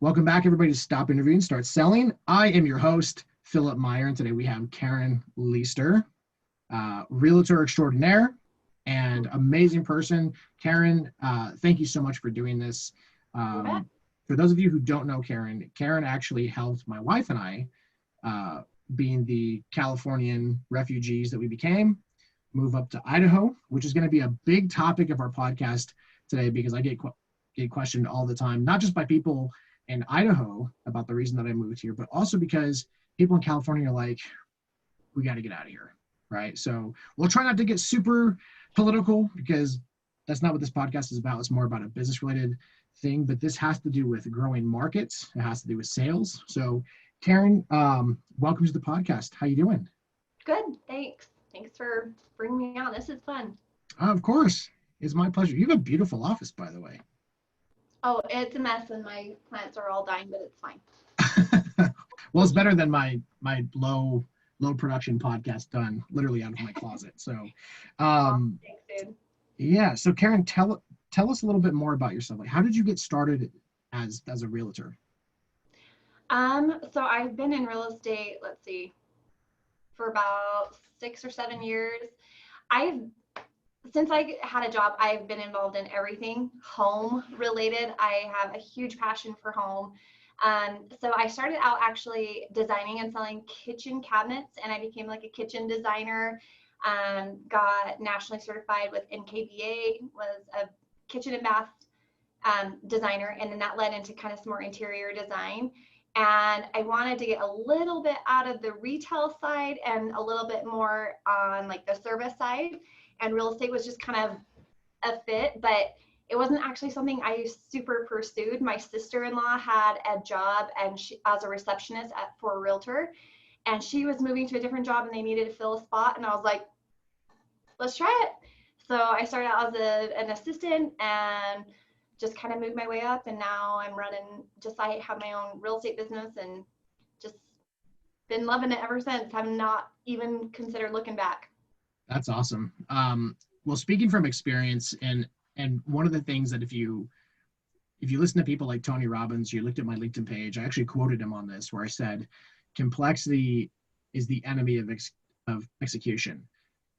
Welcome back, everybody, to Stop Interviewing, Start Selling. I am your host, Philip Meyer, and today we have Karen Liester, realtor extraordinaire and amazing person. Karen, thank you so much for doing this. For those of you who don't know Karen actually helped my wife and I, being the Californian refugees that we became, move up to Idaho, which is going to be a big topic of our podcast today because I get questioned all the time, not just by people in Idaho about the reason that I moved here, but also because people in California are like, we got to get out of here, right? So we'll try not to get super political because that's not what this podcast is about. It's more about a business-related thing, but this has to do with growing markets. It has to do with sales. So Karen, welcome to the podcast. How you doing? Good, thanks. Thanks for bringing me on. This is fun. Of course. It's my pleasure. You have a beautiful office, by the way. Oh, it's a mess and my plants are all dying, but it's fine. Well, it's better than my low production podcast done literally out of my closet. So, Thanks, dude. Yeah. So Karen, tell us a little bit more about yourself. Like, how did you get started as a realtor? So I've been in real estate, let's see, for about 6 or 7 years. Since I had a job, I've been involved in everything home related. I have a huge passion for home. So I started out actually designing and selling kitchen cabinets, and I became like a kitchen designer. Got nationally certified with NKBA, was a kitchen and bath designer, and then that led into kind of some more interior design. And I wanted to get a little bit out of the retail side and a little bit more on like the service side. And real estate was just kind of a fit, but it wasn't actually something I super pursued. My sister-in-law had a job and as a receptionist for a realtor, and she was moving to a different job and they needed to fill a spot. And I was like, let's try it. So I started out as an assistant and just kind of moved my way up. And now I'm I have my own real estate business and just been loving it ever since. Have not even considered looking back. That's awesome. Well, speaking from experience, and one of the things that if you listen to people like Tony Robbins, you looked at my LinkedIn page, I actually quoted him on this where I said, complexity is the enemy of execution.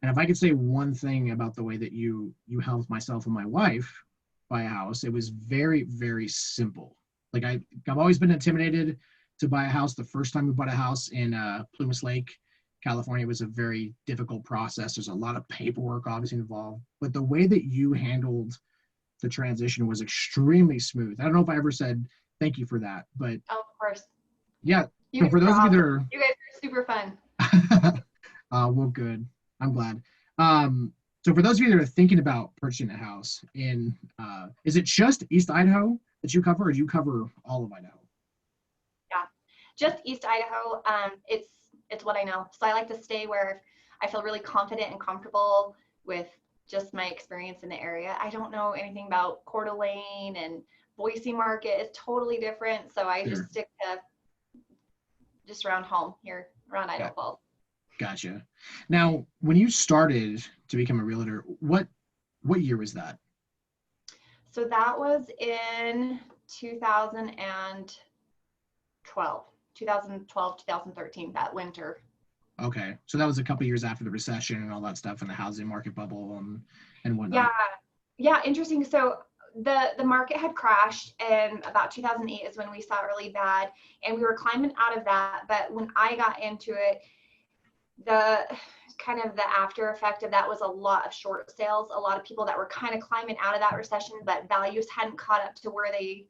And if I could say one thing about the way that you helped myself and my wife buy a house, it was very, very simple. Like I've always been intimidated to buy a house. The first time we bought a house in Plumas Lake, California, was a very difficult process. There's a lot of paperwork obviously involved, but the way that you handled the transition was extremely smooth. I don't know if I ever said thank you for that, but of course. Yeah. So for those of you that are, you guys are super fun. Well, good. I'm glad. So for those of you that are thinking about purchasing a house in, is it just East Idaho that you cover, or do you cover all of Idaho? Yeah, just East Idaho. It's what I know. So I like to stay where I feel really confident and comfortable with just my experience in the area. I don't know anything about Coeur d'Alene, and Boise market is totally different. So I just stick to just around home here, around Idaho Falls. Gotcha. Now, when you started to become a realtor, what year was that? So that was in 2012, 2013, that winter. Okay. So that was a couple of years after the recession and all that stuff and the housing market bubble and whatnot. Yeah, interesting. So the market had crashed, and about 2008 is when we saw it really bad, and we were climbing out of that. But when I got into it, the kind of the after effect of that was a lot of short sales, a lot of people that were kind of climbing out of that recession, but values hadn't caught up to where they,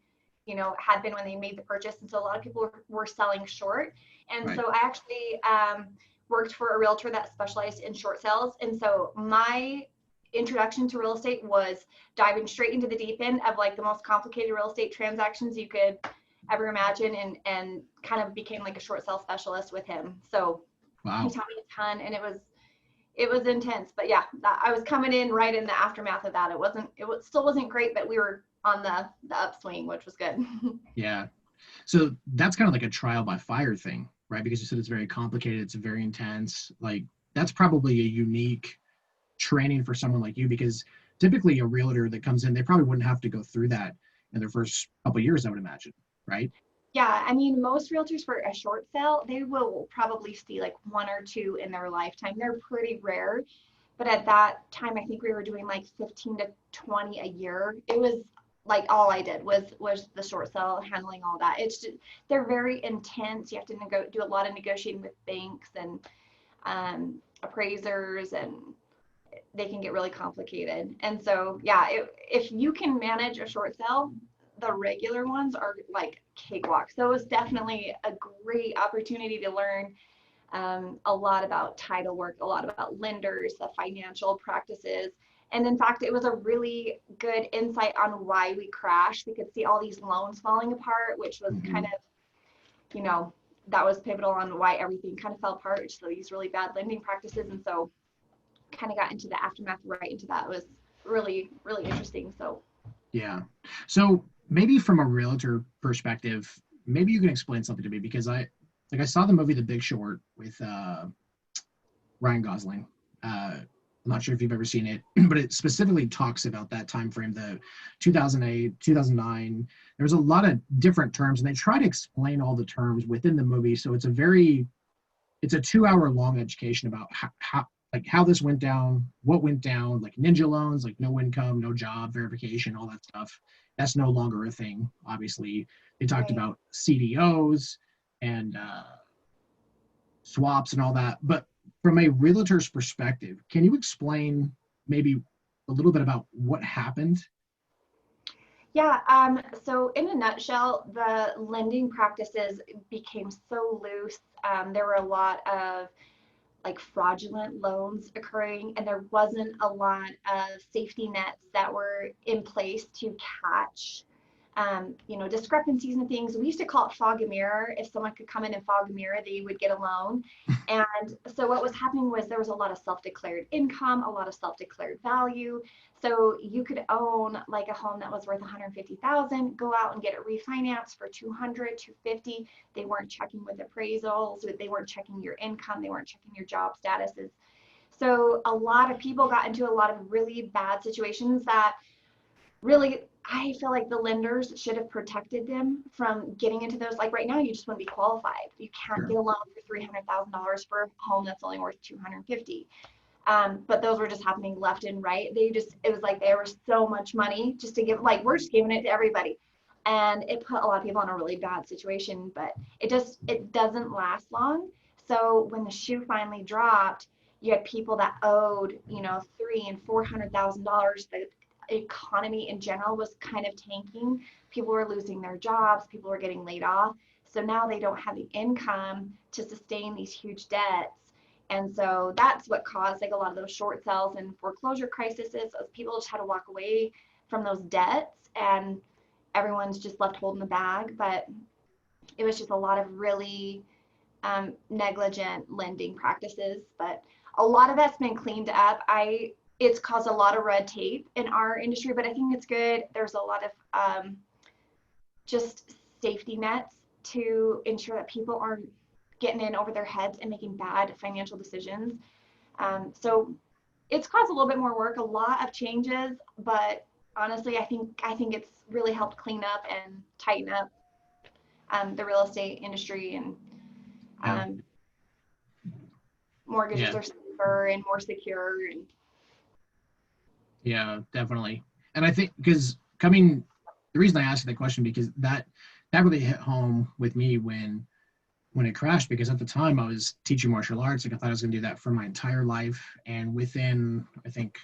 had been when they made the purchase. And so a lot of people were selling short. And so I actually worked for a realtor that specialized in short sales. And so my introduction to real estate was diving straight into the deep end of like the most complicated real estate transactions you could ever imagine, and kind of became like a short sale specialist with him. So he taught me a ton, and it was intense. But yeah, I was coming in right in the aftermath of that. It still wasn't great, but we were on the upswing, which was good. Yeah. So that's kind of like a trial by fire thing, right? Because you said it's very complicated, it's very intense. Like that's probably a unique training for someone like you, because typically a realtor that comes in, they probably wouldn't have to go through that in their first couple of years, I would imagine, right? Yeah, I mean, most realtors for a short sale, they will probably see like one or two in their lifetime. They're pretty rare. But at that time, I think we were doing like 15 to 20 a year. It was like all I did was the short sale, handling all that. It's just, they're very intense. You have to do a lot of negotiating with banks and appraisers, and they can get really complicated. And so, yeah, if you can manage a short sale, the regular ones are like cakewalk. So it was definitely a great opportunity to learn a lot about title work, a lot about lenders, the financial practices. And in fact, it was a really good insight on why we crashed. We could see all these loans falling apart, which was kind of, you know, that was pivotal on why everything kind of fell apart. So these really bad lending practices. And so kind of got into the aftermath right into that. It was really, really interesting. So Yeah. So maybe from a realtor perspective, maybe you can explain something to me, because I saw the movie The Big Short with Ryan Gosling. I'm not sure if you've ever seen it, but it specifically talks about that time frame, the 2008, 2009. There's a lot of different terms, and they try to explain all the terms within the movie. So it's a 2 hour long education about how this went down, what went down, like ninja loans, like no income, no job verification, all that stuff. That's no longer a thing. Obviously, they talked right. about CDOs and swaps and all that. But from a realtor's perspective, can you explain maybe a little bit about what happened? Yeah, so in a nutshell, the lending practices became so loose. There were a lot of like fraudulent loans occurring, and there wasn't a lot of safety nets that were in place to catch discrepancies and things. We used to call it fog a mirror. If someone could come in and fog a mirror, they would get a loan. And so what was happening was there was a lot of self-declared income, a lot of self-declared value. So you could own like a home that was worth 150,000, go out and get it refinanced for 200, 250. They weren't checking with appraisals, they weren't checking your income, they weren't checking your job statuses. So a lot of people got into a lot of really bad situations that really, I feel like the lenders should have protected them from getting into those. Like right now, you just want to be qualified. You can't Sure. get a loan for $300,000 for a home that's only worth 250. But those were just happening left and right. It was like there was so much money just to give, like we're just giving it to everybody. And it put a lot of people in a really bad situation, but it doesn't last long. So when the shoe finally dropped, you had people that owed, three and $400,000. The economy in general was kind of tanking. People were losing their jobs. People were getting laid off. So now they don't have the income to sustain these huge debts. And so that's what caused like a lot of those short sales and foreclosure crises. People just had to walk away from those debts, and everyone's just left holding the bag. But it was just a lot of really negligent lending practices. But a lot of that's been cleaned up. It's caused a lot of red tape in our industry, but I think it's good. There's a lot of just safety nets to ensure that people aren't getting in over their heads and making bad financial decisions. So it's caused a little bit more work, a lot of changes, but honestly, I think it's really helped clean up and tighten up the real estate industry, and Yeah. um, mortgages Yeah. are safer and more secure. And Yeah, definitely. And I think because coming, the reason I asked you that question, because that really hit home with me when it crashed, because at the time I was teaching martial arts. Like I thought I was going to do that for my entire life, and within I think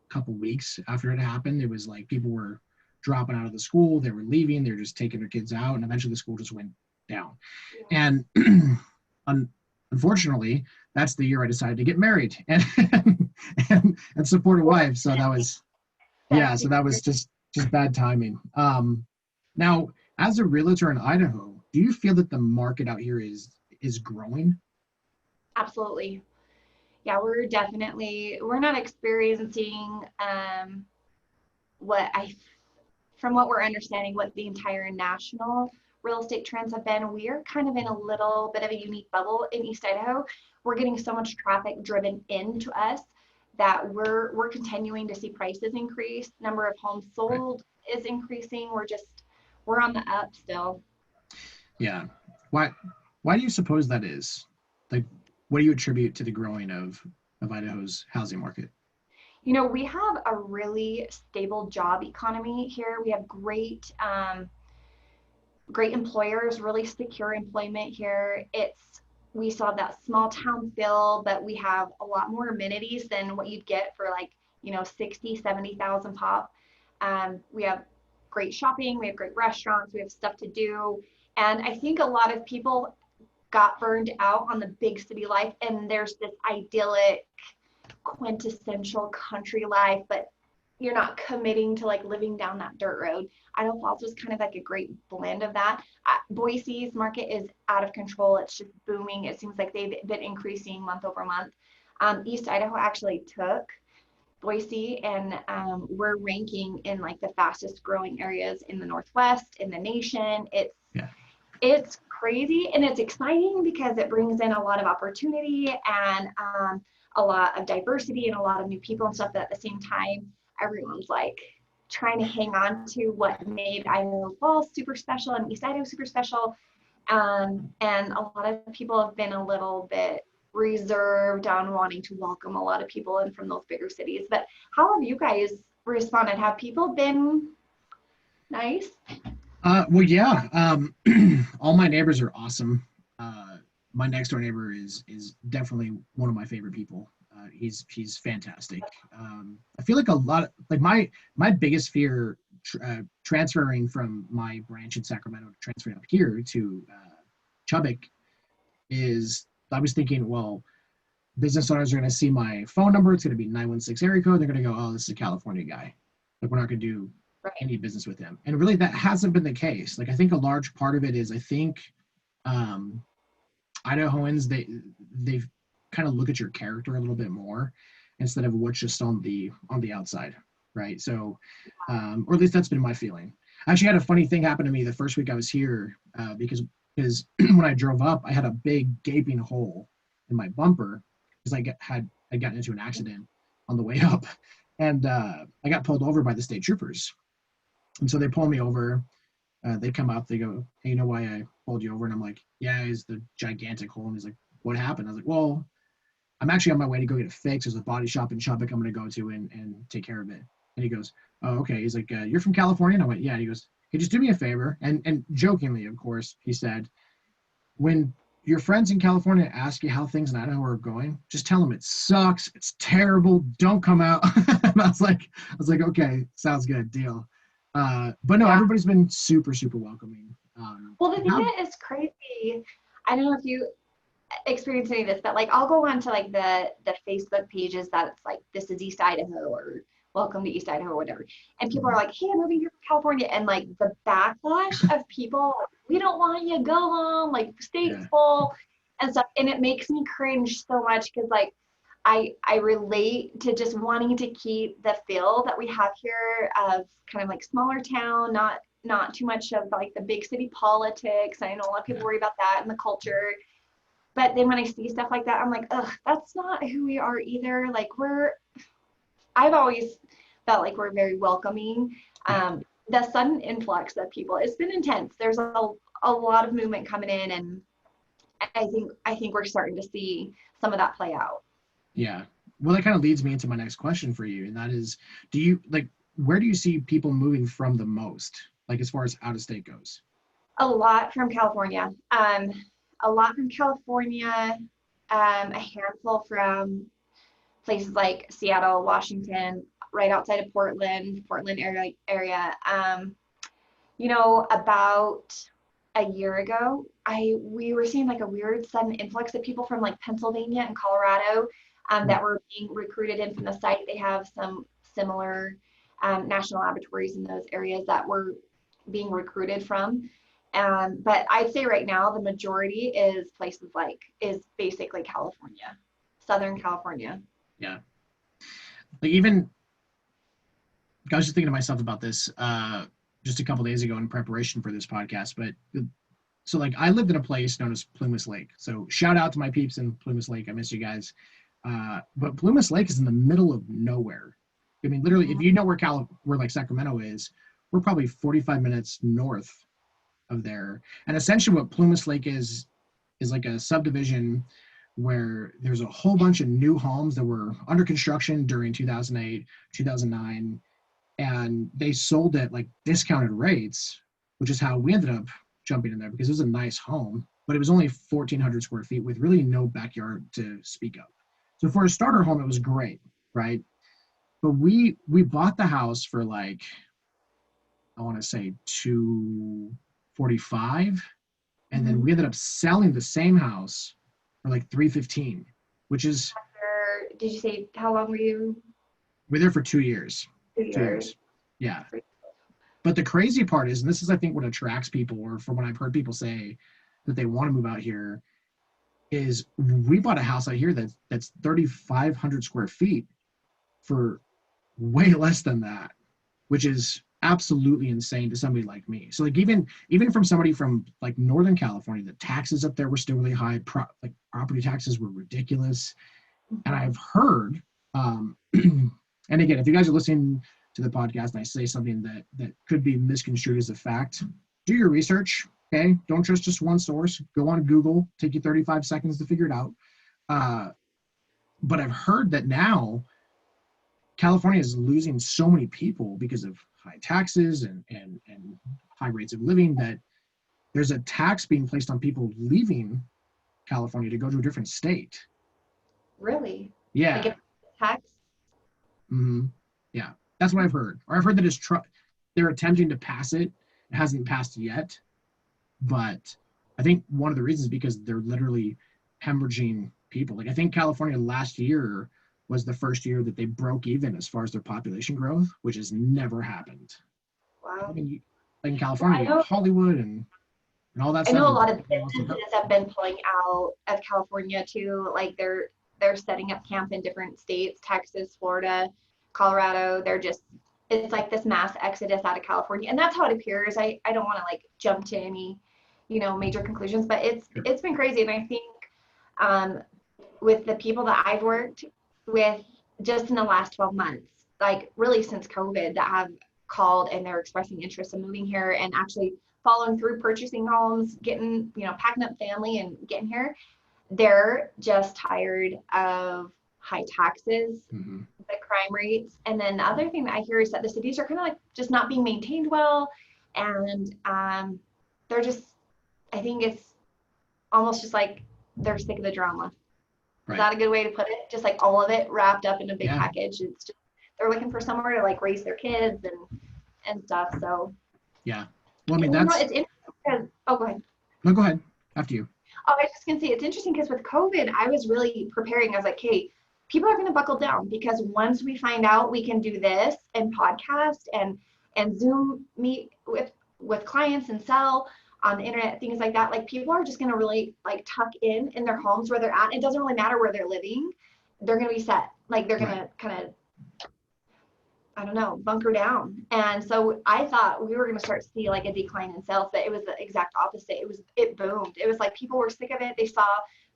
a couple weeks after it happened, it was like people were dropping out of the school, they were leaving, they were just taking their kids out, and eventually the school just went down. And unfortunately, that's the year I decided to get married and support a wife. So that was, yeah, that's so that was just bad timing. Now, as a realtor in Idaho, do you feel that the market out here is growing? absolutely, yeah, we're not experiencing what I from what we're understanding, what the entire national real estate trends have been. We are kind of in a little bit of a unique bubble in East Idaho. We're getting so much traffic driven into us that we're continuing to see prices increase. Number of homes Right. sold is increasing. we're on the up still. Yeah. Why do you suppose that is? Like, what do you attribute to the growing of Idaho's housing market? You know, we have a really stable job economy here. We have great employers, really secure employment here. We still have that small town feel, but we have a lot more amenities than what you'd get for like, 60, 70,000 pop. We have great shopping, we have great restaurants, we have stuff to do. And I think a lot of people got burned out on the big city life, and there's this idyllic quintessential country life, but you're not committing to like living down that dirt road. Idaho Falls was kind of like a great blend of that. Boise's market is out of control. It's just booming. It seems like they've been increasing month over month. East Idaho actually took Boise, and we're ranking in like the fastest growing areas in the Northwest in the nation. Yeah. It's crazy and it's exciting because it brings in a lot of opportunity and a lot of diversity and a lot of new people and stuff. But at the same time, everyone's like trying to hang on to what made Idaho Falls super special and East Idaho super special. And a lot of people have been a little bit reserved on wanting to welcome a lot of people in from those bigger cities. But how have you guys responded? Have people been nice? Well, yeah. All my neighbors are awesome. My next door neighbor is definitely one of my favorite people. He's fantastic. I feel like a lot of like my biggest fear transferring from my branch in Sacramento to transferring up here to Chubbuck is I was thinking, well, business owners are going to see my phone number. It's going to be 916 area code. They're going to go, oh, this is a California guy. Like we're not going to do any business with him. And really that hasn't been the case. Like I think a large part of it is I think Idahoans, they kind of look at your character a little bit more instead of what's just on the outside, right? So, or at least that's been my feeling. I actually had a funny thing happen to me the first week I was here because when I drove up, I had a big gaping hole in my bumper because I gotten into an accident on the way up, and I got pulled over by the state troopers, and so they pull me over. They come up, they go, hey, you know why I pulled you over? And I'm like, yeah, it's the gigantic hole. And he's like, what happened? I was like, well, I'm actually on my way to go get it fixed. There's a body shop in Chubbuck I'm going to go to and take care of it. And he goes, oh, okay. He's like, you're from California? And I went, yeah. And he goes, hey, just do me a favor. And jokingly, of course, he said, when your friends in California ask you how things in Idaho are going, just tell them it sucks. It's terrible. Don't come out. And I was like, okay, sounds good. Deal. But no, everybody's been super, super welcoming. Well, the thing that is crazy, I don't know if you experience any of this, but like I'll go on to like the Facebook pages that's like, this is East Idaho or welcome to East Idaho or whatever. And people are like, hey, I'm moving here from California. And like the backlash of people, we don't want you to go home, like state's full and stuff. And it makes me cringe so much because like I relate to just wanting to keep the feel that we have here of kind of like smaller town, not too much of like the big city politics. I know a lot of people worry about that and the culture. But then when I see stuff like that, I'm like, ugh, that's not who we are either. Like I've always felt like we're very welcoming. The sudden influx of people, it's been intense. There's a lot of movement coming in, and I think we're starting to see some of that play out. Yeah. Well, that kind of leads me into my next question for you. And that is, where do you see people moving from the most? Like as far as out of state goes? A lot from California. A handful from places like Seattle, Washington, right outside of Portland area. About a year ago, we were seeing like a weird sudden influx of people from like Pennsylvania and Colorado that were being recruited in from the site. They have some similar national laboratories in those areas that were being recruited from. But I'd say right now the majority is basically California, Southern California. Yeah. Like even, I was just thinking to myself about this just a couple days ago in preparation for this podcast. But so like I lived in a place known as Plumas Lake. So shout out to my peeps in Plumas Lake. I miss you guys. But Plumas Lake is in the middle of nowhere. I mean, literally, if you know where like Sacramento is, we're probably 45 minutes north of there. And essentially what Plumas Lake is like a subdivision where there's a whole bunch of new homes that were under construction during 2008, 2009, and they sold at like discounted rates, which is how we ended up jumping in there because it was a nice home, but it was only 1,400 square feet with really no backyard to speak of. So for a starter home, it was great, right? But we bought the house for like, I want to say 245, and then we ended up selling the same house for like 315, which is. Did you say how long were you? We're there for 2 years. 2 years. Yeah. But the crazy part is, and this is I think what attracts people, or from what I've heard people say that they want to move out here, is we bought a house out here that's 3,500 square feet for way less than that, which is absolutely insane to somebody like me. So like even from somebody from like Northern California, the taxes up there were still really high. Like property taxes were ridiculous. And I've heard, and again, if you guys are listening to the podcast and I say something that could be misconstrued as a fact, do your research. Okay, don't trust just one source. Go on Google. Take you 35 seconds to figure it out. But I've heard that now California is losing so many people because of high taxes and high rates of living that there's a tax being placed on people leaving California to go to a different state. Really? Yeah. Like tax? Mm-hmm. Yeah, that's what I've heard. Or I've heard that they're attempting to pass it. It hasn't passed yet. But I think one of the reasons is because they're literally hemorrhaging people. Like I think California last year was the first year that they broke even as far as their population growth, which has never happened. Wow. I mean, like in California, Hollywood and all that I stuff. know a lot of businesses have been pulling out of California too. Like they're setting up camp in different states, Texas, Florida, Colorado. It's like this mass exodus out of California. And that's how it appears. I don't want to like jump to any, major conclusions, but it's been crazy. And I think with the people that I've worked with just in the last 12 months, like really since COVID, that have called and they're expressing interest in moving here and actually following through, purchasing homes, getting, packing up family and getting here, they're just tired of high taxes, the crime rates. And then the other thing that I hear is that the cities are kind of like just not being maintained well. And they're just, I think it's almost just like they're sick of the drama. Right. Is that a good way to put it? Just like all of it wrapped up in a big package. It's just, they're looking for somewhere to like raise their kids and stuff. So yeah. Well, I mean, it's interesting because, go ahead. No, go ahead. After you. Oh, I was just going to say, it's interesting because with COVID, I was really preparing. I was like, hey, people are going to buckle down because once we find out we can do this and podcast and Zoom meet with clients and sell on the internet, things like that, like people are just going to really like tuck in their homes where they're at. It doesn't really matter where they're living. They're going to be set. Like they're going to kind of, I don't know, bunker down. And so I thought we were going to start to see like a decline in sales, but it was the exact opposite. It boomed. It was like people were sick of it. They saw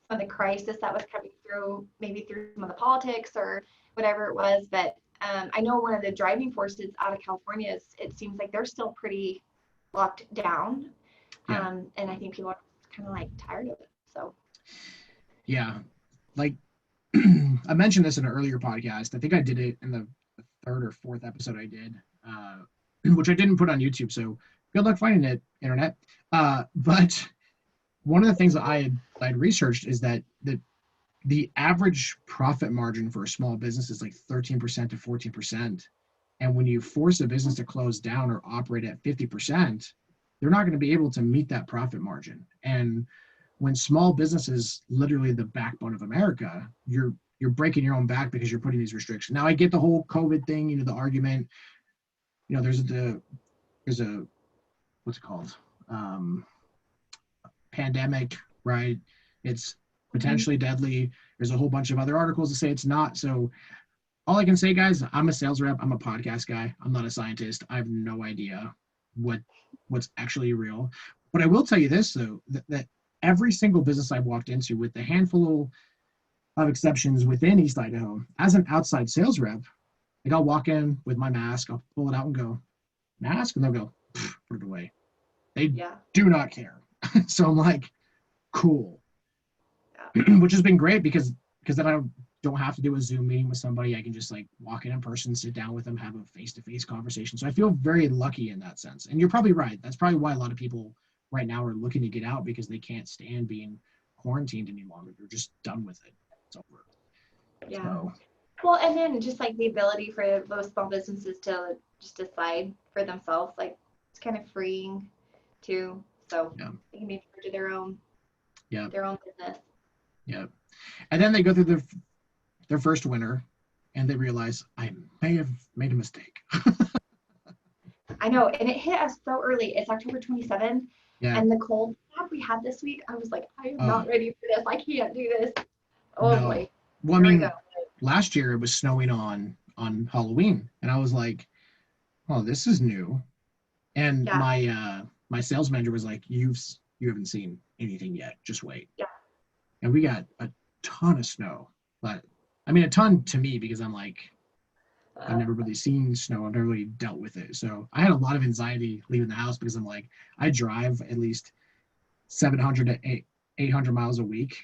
some of the crisis that was coming through, maybe through some of the politics or whatever it was. But I know one of the driving forces out of California is it seems like they're still pretty locked down. Yeah. And I think people are kind of like tired of it. So. Yeah. Like I mentioned this in an earlier podcast. I think I did it in the third or fourth episode I did, which I didn't put on YouTube. So good luck finding it, internet. But one of the things that I'd researched is that the average profit margin for a small business is like 13% to 14%. And when you force a business to close down or operate at 50%, they're not going to be able to meet that profit margin. And when small businesses, literally the backbone of America, you're breaking your own back because you're putting these restrictions. Now I get the whole COVID thing, the argument, there's a what's it called? Pandemic, right? It's potentially deadly. There's a whole bunch of other articles that say it's not. So all I can say, guys, I'm a sales rep. I'm a podcast guy. I'm not a scientist. I have no idea what's actually real. But I will tell you this, though, that every single business I've walked into, with a handful of exceptions within East Idaho, as an outside sales rep, like I'll walk in with my mask, I'll pull it out and go, mask? And they'll go, put it away. They Yeah. do not care. So I'm like, cool. Yeah. Which has been great because then I don't have to do a Zoom meeting with somebody. I can just like walk in person, sit down with them, have a face-to-face conversation. So I feel very lucky in that sense. And you're probably right. That's probably why a lot of people right now are looking to get out, because they can't stand being quarantined any longer. They're just done with it. It's over. Yeah. So Well, and then just like the ability for those small businesses to just decide for themselves, like it's kind of freeing too. So yeah, they can be in charge of yeah, their own business. yeah. And then they go through their first winter, and they realize I may have made a mistake. I know, and it hit us so early. It's October 27th, Yeah. and the cold snap we had this week, I was like, I am Oh not ready for this. I can't do this. Oh no. boy, Well, I here we go. mean, last year it was snowing on Halloween, and I was like, oh, this is new. And Yeah, my sales manager was like, you haven't seen anything yet. Just wait. yeah. And we got a ton of snow. But I mean, a ton to me, because I'm like, I've Uh, never really seen snow. I've never really dealt with it. So I had a lot of anxiety leaving the house, because I'm like, I drive at least 700 to 800 miles a week.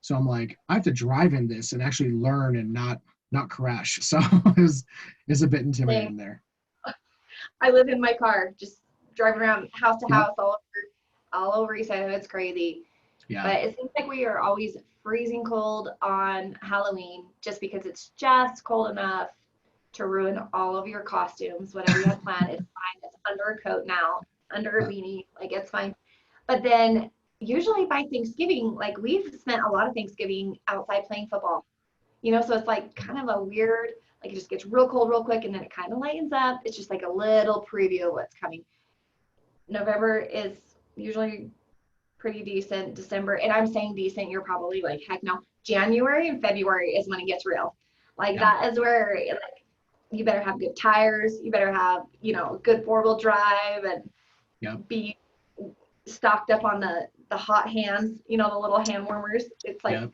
So I'm like, I have to drive in this and actually learn and not crash. So it's a bit Same. intimidating there. I live in my car, just driving around house to Yep. house all over East Idaho. It's crazy. Yeah. But it seems like we are always freezing cold on Halloween just because it's just cold enough to ruin all of your costumes, whatever you had planned. It's fine. It's under a coat now, under a Uh, beanie. Like it's fine. But then usually by Thanksgiving, like we've spent a lot of Thanksgiving outside playing football. So it's like kind of a weird, like it just gets real cold real quick and then it kind of lightens up. It's just like a little preview of what's coming. November is usually pretty decent. December, and I'm saying decent, you're probably like, heck no. January and February is when it gets real. Like yeah. that is where like you better have good tires, you better have, good four-wheel drive and Yep. be stocked up on the hot hands, the little hand warmers. It's like Yep.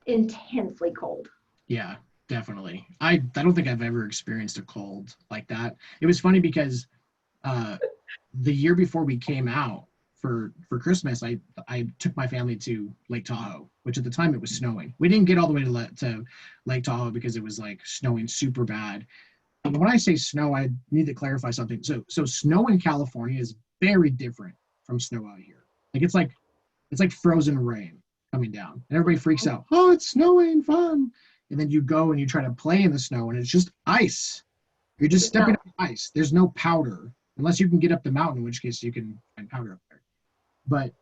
intensely cold. Yeah, definitely. I don't think I've ever experienced a cold like that. It was funny because uh the year before we came out for Christmas, I took my family to Lake Tahoe, which at the time it was snowing. We didn't get all the way to Lake Tahoe because it was like snowing super bad. And when I say snow, I need to clarify something. So snow in California is very different from snow out here. Like it's like frozen rain coming down, and everybody freaks out. Oh, it's snowing, fun! And then you go and you try to play in the snow, and it's just ice. You're just Just stepping melt. on ice. There's no powder, unless you can get up the mountain, in which case you can find powder up there. But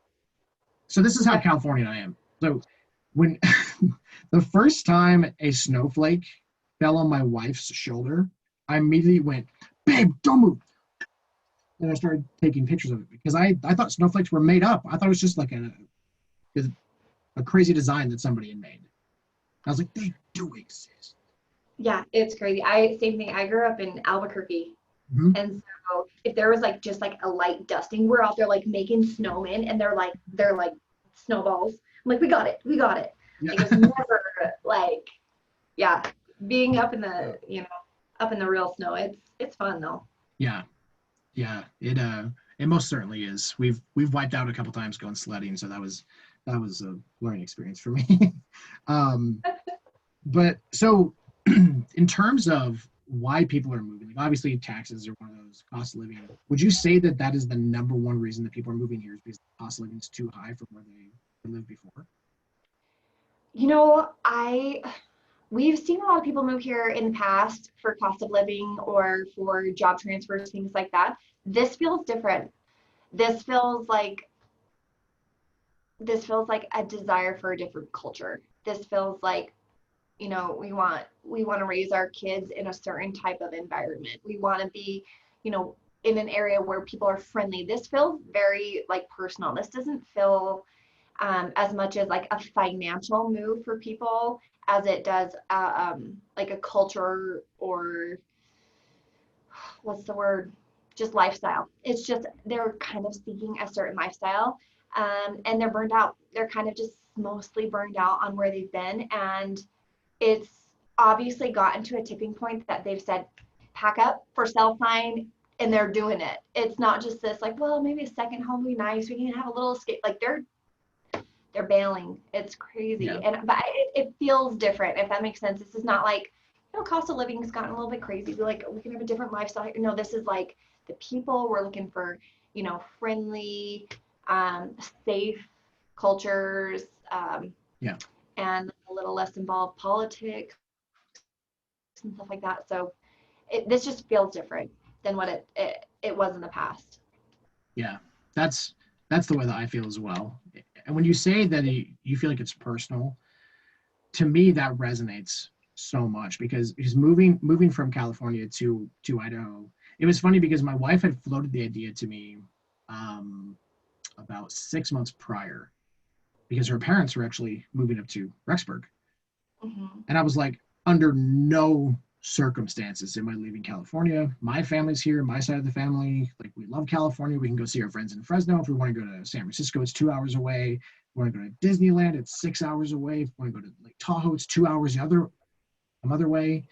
so this is how Yeah. Californian I am. So when the first time a snowflake fell on my wife's shoulder, I immediately went, babe, don't move. And I started taking pictures of it, because I thought snowflakes were made up. I thought it was just like a crazy design that somebody had made. I was like, they do exist. Yeah, it's crazy. Same thing. I grew up in Albuquerque. Mm-hmm. And so if there was like just like a light dusting, we're out there like making snowmen and they're like snowballs. I'm like, we got it. We got it. Yeah. Like it was never like, yeah, being up in the real snow. It's fun though. Yeah. Yeah. It most certainly is. We've wiped out a couple times going sledding, so that was a learning experience for me. um, but so in terms of why people are moving, like obviously taxes are one of those, cost of living. Would you say that that is the number one reason that people are moving here, is because the cost of living is too high from where they lived before? I we've seen a lot of people move here in the past for cost of living or for job transfers, things like that. This feels different. This feels like this feels like a desire for a different culture. This feels like, we want to raise our kids in a certain type of environment. We want to be, in an area where people are friendly. This feels very like personal. This doesn't feel as much as like a financial move for people as it does like a culture or what's the word? Just lifestyle. It's just they're kind of seeking a certain lifestyle, and they're burned out. They're kind of just mostly burned out on where they've been, and it's obviously gotten to a tipping point that they've said, pack up for sale sign. and they're doing it. It's not just this like, well, maybe a second home would be nice. We can have a little escape. Like they're bailing. It's crazy. Yeah. But it feels different, if that makes sense. This is not like, cost of living has gotten a little bit crazy. We're like, we can have a different lifestyle. No, this is like the people we're looking for, friendly, safe cultures, Yeah. and a little less involved politics and stuff like that. So this just feels different than what it was in the past. Yeah. That's the way that I feel as well. And when you say that you feel like it's personal, to me that resonates so much because moving from California to Idaho, it was funny because my wife had floated the idea to me about 6 months prior because her parents were actually moving up to Rexburg. Mm-hmm. And I was like, under no circumstances am I leaving California. My family's here, my side of the family. Like, we love California. We can go see our friends in Fresno. If we want to go to San Francisco, it's 2 hours away. If we want to go to Disneyland, it's 6 hours away. If we want to go to Lake Tahoe, it's 2 hours the other way.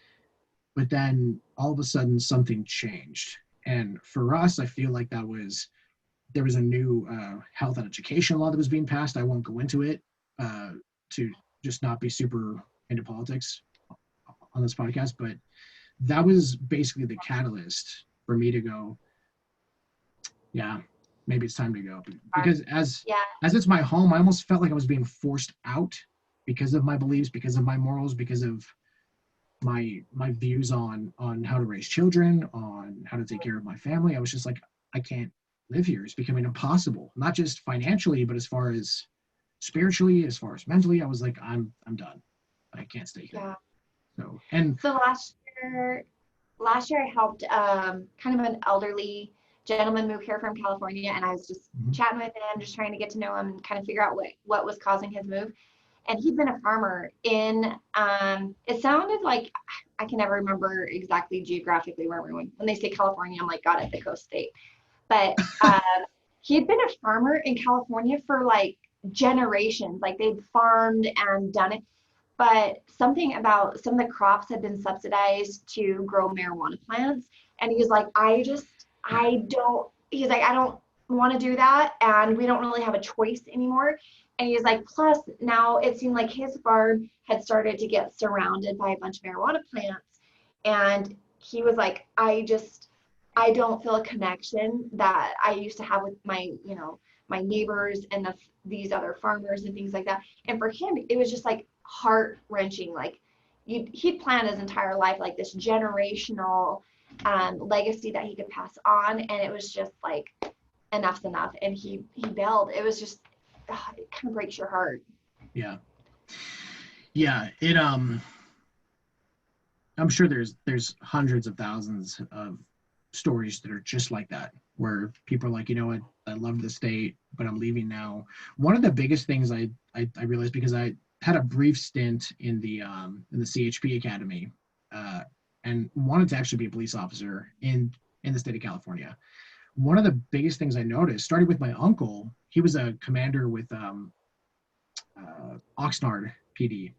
But then all of a sudden something changed. And for us, I feel like there was a new health and education law that was being passed. I won't go into it to just not be super into politics on this podcast, but that was basically the catalyst for me to go, yeah, maybe it's time to go. Because as it's my home, I almost felt like I was being forced out because of my beliefs, because of my morals, because of my views on how to raise children, on how to take care of my family. I was just like, I can't live here. It's becoming impossible, not just financially, but as far as spiritually, as far as mentally. I was like, I'm done. I can't stay here. Yeah. So last year I helped kind of an elderly gentleman move here from California, and I was just chatting with him, just trying to get to know him and kind of figure out what was causing his move. And he'd been a farmer in it sounded like, I can never remember exactly geographically where we went. When they say California, I'm like, got it, the coast state. But he had been a farmer in California for like generations. Like, they'd farmed and done it. But something about some of the crops had been subsidized to grow marijuana plants. And he was like, I don't want to do that. And we don't really have a choice anymore. And he was like, plus now it seemed like his farm had started to get surrounded by a bunch of marijuana plants. And he was like, I don't feel a connection that I used to have with my neighbors and these other farmers and things like that. And for him, it was just like heart-wrenching. Like, he'd planned his entire life like this generational legacy that he could pass on, and it was just like, enough's enough, and he bailed. It was just, it kind of breaks your heart. Yeah it I'm sure there's hundreds of thousands of stories that are just like that, where people are like, you know what, I love the state, but I'm leaving now. One of the biggest things I realized, because I had a brief stint in the CHP Academy, and wanted to actually be a police officer in the state of California. One of the biggest things I noticed started with my uncle. He was a commander with Oxnard PD,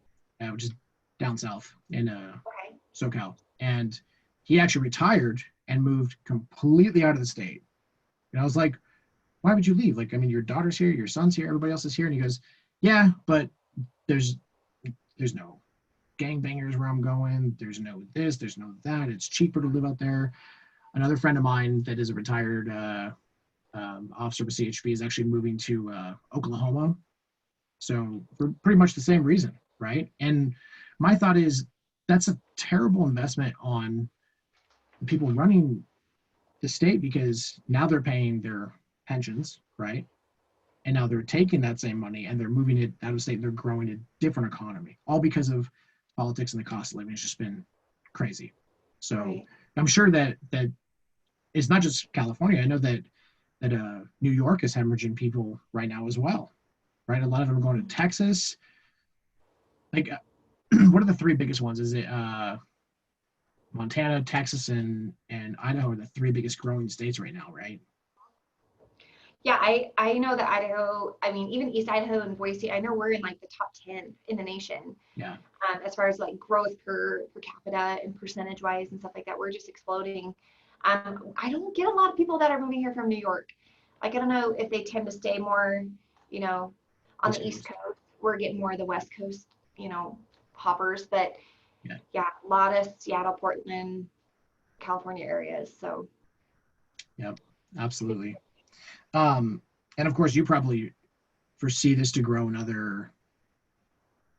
which is down south in SoCal, and he actually retired and moved completely out of the state. And I was like, why would you leave? Like, I mean, your daughter's here, your son's here, everybody else is here. And he goes, yeah, but there's no gangbangers where I'm going. There's no this, there's no that. It's cheaper to live out there. Another friend of mine that is a retired officer with CHP is actually moving to Oklahoma. So for pretty much the same reason, right? And my thought is, that's a terrible investment on the people running the state, because now they're paying their pensions, right? And now they're taking that same money and they're moving it out of state and they're growing a different economy, all because of politics and the cost of living. It's just been crazy. So right. I'm sure that it's not just California. I know that New York is hemorrhaging people right now as well, right? A lot of them are going to Texas. Like, what are the three biggest ones? Is it Montana, Texas, and Idaho are the three biggest growing states right now, right? Yeah, I know that Idaho, I mean, even East Idaho and Boise, I know we're in like the top 10 in the nation. Yeah. As far as like growth per capita and percentage wise and stuff like that, we're just exploding. I don't get a lot of people that are moving here from New York. Like, I don't know if they tend to stay more, you know, on West the East Coast. Coast. We're getting more of the West Coast, hoppers. But Yeah. yeah, a lot of Seattle, Portland, California areas. So Yep. Absolutely. And of course, you probably foresee this to grow another,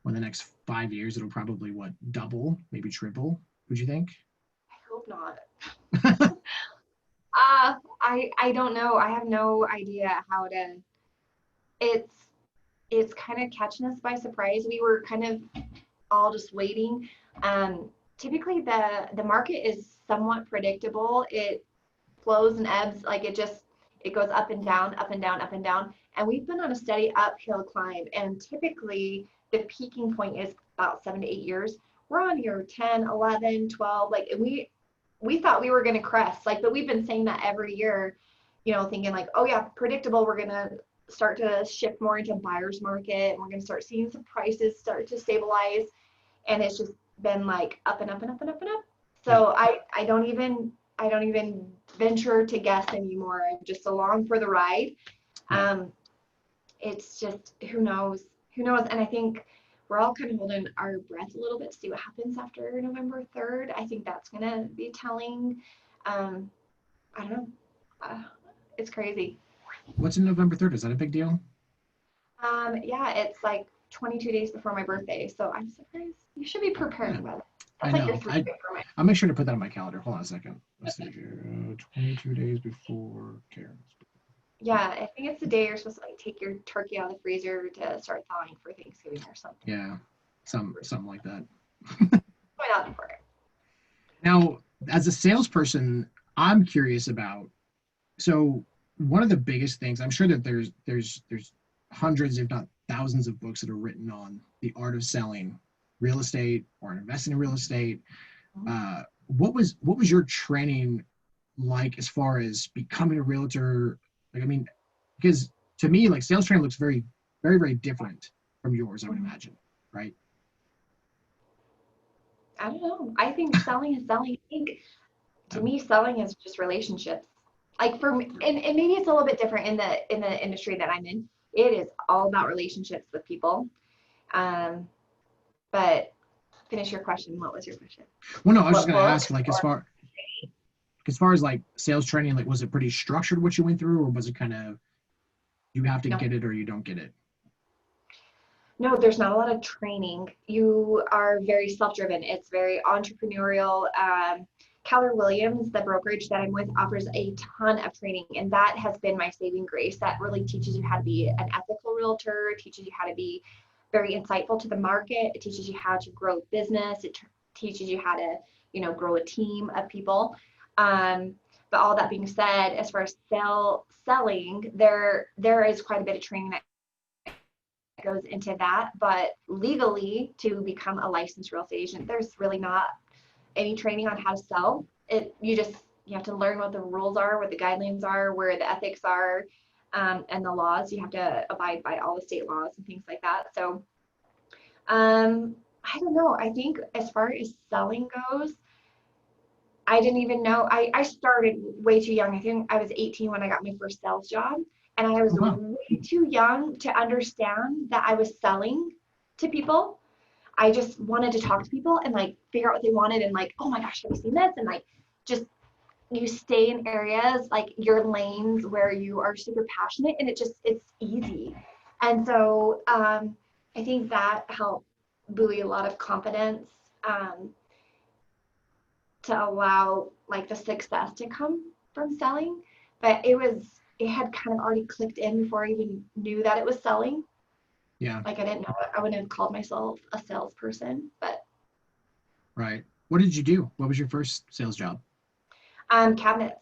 well, the next 5 years, it'll probably what, double, maybe triple, would you think? I hope not. I don't know. I have no idea how to. It's it's kind of catching us by surprise. We were kind of all just waiting. Um, Typically the market is somewhat predictable. It flows and ebbs, like it goes up and down, up and down, up and down. And we've been on a steady uphill climb. And typically the peaking point is about 7 to 8 years. We're on year 10, 11, 12. Like, and we thought we were going to crest, like, but we've been saying that every year, thinking like, oh yeah, predictable. We're going to start to shift more into buyer's market. And we're going to start seeing some prices start to stabilize. And it's just been like up and up and up and up and up. So I don't even venture to guess anymore. I'm just along for the ride. Yeah. It's just, who knows. And I think we're all kind of holding our breath a little bit to see what happens after November 3rd. I think that's going to be telling. um, I don't know. It's crazy. What's in November 3rd? Is that a big deal? Yeah, it's like 22 days before my birthday, so I'm surprised. You should be preparing Yeah, about it. I That's like your know. 3 day for my. I'll make sure to put that on my calendar. Hold on a second. Let's see here. 22 days before Karen's. Yeah, I think it's the day you're supposed to like take your turkey out of the freezer to start thawing for Thanksgiving or something. Yeah, something like that. Why not before it? Now, as a salesperson, I'm curious about, so one of the biggest things, I'm sure that there's hundreds, if not thousands, of books that are written on the art of selling real estate or investing in real estate. What was your training like as far as becoming a realtor? Like, I mean, because to me, like, sales training looks very, very, very different from yours, I would imagine, right? I don't know. I think selling is selling. I think to Um, me, selling is just relationships. Like for me, and maybe it's a little bit different in the industry that I'm in. It is all about relationships with people. Um, but finish your question. What was your question? well, no, I was just What going to ask, books like, as or far as far as like sales training, like, was it pretty structured what you went through, or was it kind of you have to no? get it or you don't get it? No, there's not a lot of training. You are very self-driven. It's very entrepreneurial. Keller Williams, the brokerage that I'm with, offers a ton of training, and that has been my saving grace. That really teaches you how to be an ethical realtor, teaches you how to be very insightful to the market. It teaches you how to grow business. It teaches you how to, grow a team of people. Um, but all that being said, as far as selling, there is quite a bit of training that goes into that. But legally, to become a licensed real estate agent, there's really not any training on how to sell. You have to learn what the rules are, what the guidelines are, where the ethics are, and the laws. You have to abide by all the state laws and things like that. So I don't know. I think as far as selling goes, I didn't even know. I started way too young. I think I was 18 when I got my first sales job. And I was Oh, wow. way too young to understand that I was selling to people. I just wanted to talk to people and like figure out what they wanted and like, oh my gosh, have you seen this? And like, just you stay in areas like your lanes where you are super passionate and it's easy. And so I think that helped buoy a lot of confidence, um, to allow like the success to come from selling. But it had kind of already clicked in before I even knew that it was selling. Yeah, Like I didn't know it. I wouldn't have called myself a salesperson, but right. What did you do? What was your first sales job? cabinets,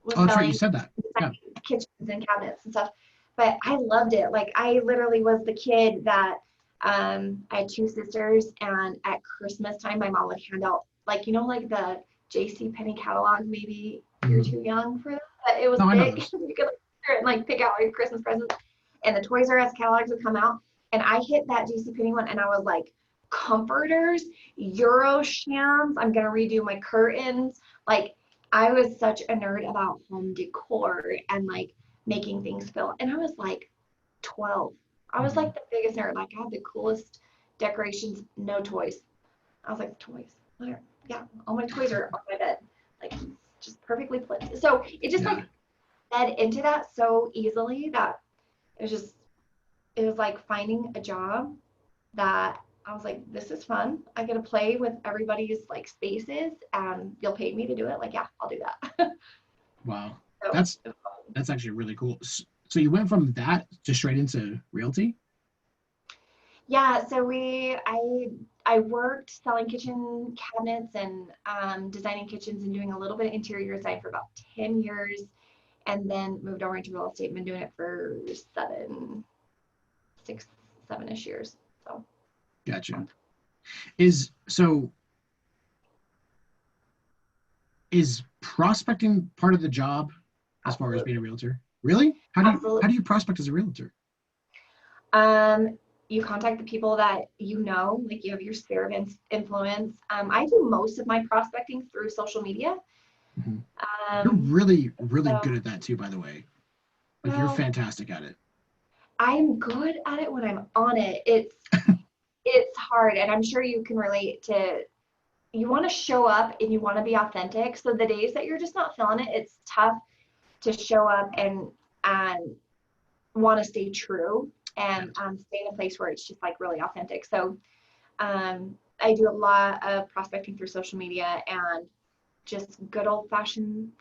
was Oh, that's right. You selling said that. Yeah. kitchens and cabinets and stuff. But I loved it. Like I literally was the kid that I had two sisters, and at Christmas time, my mom would hand out like like the J.C. Penney catalog. Maybe you're Mhm. too young for that. But it was No, I know big. those. You could like pick out your Christmas presents, and the Toys R Us catalogs would come out. And I hit that J.C. Penney one, and I was like, comforters, Euro shams. I'm gonna redo my curtains. Like I was such a nerd about home decor and like making things feel, and I was like 12. I was Mhm. like the biggest nerd. Like I had the coolest decorations, no toys. I was like, toys. Where? Yeah, all my toys are on my bed. Like just perfectly placed. So it just Yeah, like fed into that so easily that it was just it was like finding a job that I was like, this is fun. I get to play with everybody's like spaces and you'll pay me to do it. Like, yeah, I'll do that. wow, So that's that's actually really cool. So you went from that to straight into realty? yeah, so I worked selling kitchen cabinets and designing kitchens and doing a little bit of interior design for about 10 years, and then moved over into real estate and been doing it for 6, 7-ish years. So Gotcha. Is prospecting part of the job as far as being a absolutely, realtor? Really? absolutely. How do you prospect as a realtor? You contact the people that you know, like you have your sphere of influence. I do most of my prospecting through social media. Mhm. You're Um, really, really so, good at that too, by the way. Like you're well, fantastic at it. I'm good at it when I'm on it. It's hard, and I'm sure you can relate to. You want to show up and you want to be authentic. So the days that you're just not feeling it, it's tough to show up and want to stay true and Yes. stay in a place where it's just like really authentic. So I do a lot of prospecting through social media and just good old fashioned